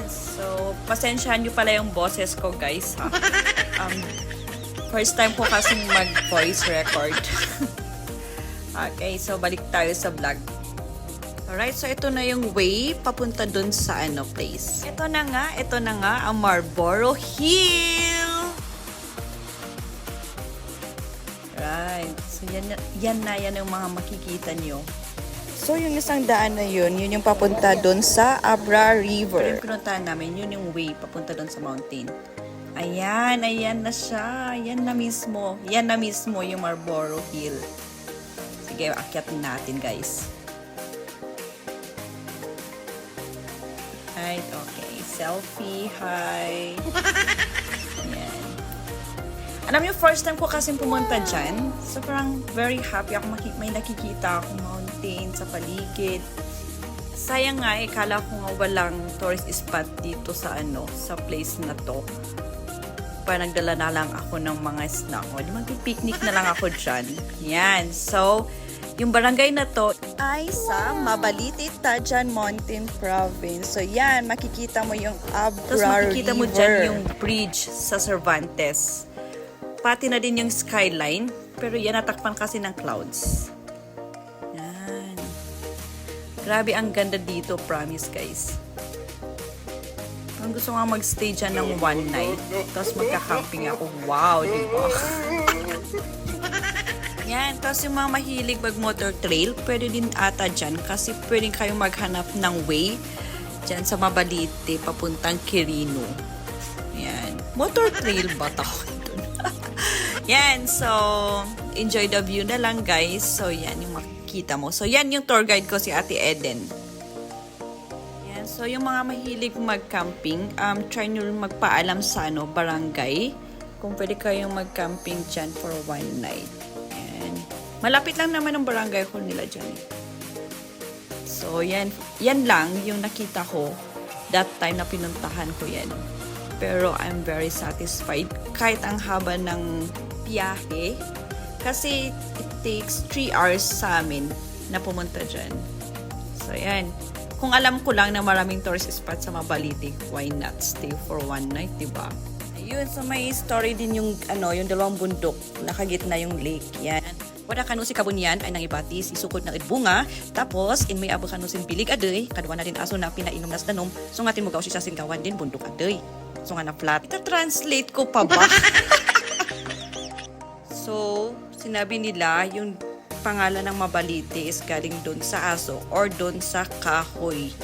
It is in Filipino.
Ayan, so pasensyahan nyo pala yung boses ko guys ha. First time ko kasing mag-voice record. Okay, so balik tayo sa vlog. Alright, so ito na yung way papunta dun sa place. Ito na nga ang Marlboro Hill. Right, so yan yung mga makikita nyo. So yung isang daan na yun yung papunta dun sa Abra River. Yung pinuntahan namin, yun yung way papunta dun sa mountain. Ayan na siya. Yan na mismo yung Marlboro Hill. Sige, akyatin natin guys. Right, okay. Selfie, hi. Ayan. Alam niyo, first time ko kasing pumunta dyan. So, parang very happy ako. May nakikita akong mountain sa paligid. Sayang nga, kala ko nga walang tourist spot dito sa sa place na to. Parang nagdala na lang ako ng mga snack. O, di mag-picnic na lang ako dyan. Yan. So, yung barangay na to ay sa Mabalite, Tajan Mountain Province. So, yan. Makikita mo yung Abra River. Tapos makikita mo dyan yung bridge sa Cervantes. Pati na din yung skyline. Pero yan, natakpan kasi ng clouds. Yan. Grabe, ang ganda dito. Promise, guys. Ang gusto nga mag-stay dyan ng one night. Tapos magka-camping ako. Wow, di ba? Yan. Tapos yung mga mahilig mag-motor trail, pwede din ata dyan. Kasi pwede kayong maghanap ng way dyan sa Mabalite, papuntang Quirino. Yan. Motor trail ba tawag dun? Yan. So, enjoy the view na lang, guys. So, yan yung makikita mo. So, yan yung tour guide ko, si Ate Eden. So, yung mga mahilig mag-camping, try nyo magpaalam sa barangay kung pwede kayong mag-camping dyan for one night. And, malapit lang naman ang barangay hall nila dyan. So, yan lang yung nakita ko that time na pinuntahan ko yan. Pero, I'm very satisfied kahit ang haba ng biyahe. Kasi, it takes 3 hours sa amin na pumunta dyan. So, yan. Kung alam ko lang na maraming tourist spot sa Mabalite, why not stay for one night, diba? Ayun, so may story din yung, yung dalawang bundok, nakagitna yung lake, yan. Wala kanusi kabunyan ay nang ibatis, isukod ng idbunga, tapos, in may abo kanusin bilig aday, kadwa na din aso na pinainom nas danom, so ngatin mo gaw si sa singkawan din bundok aday. So nga na flat. Ita-translate ko pa ba? So, sinabi nila, yung pangalan ng Mabalite is galing doon sa aso or doon sa kahoy.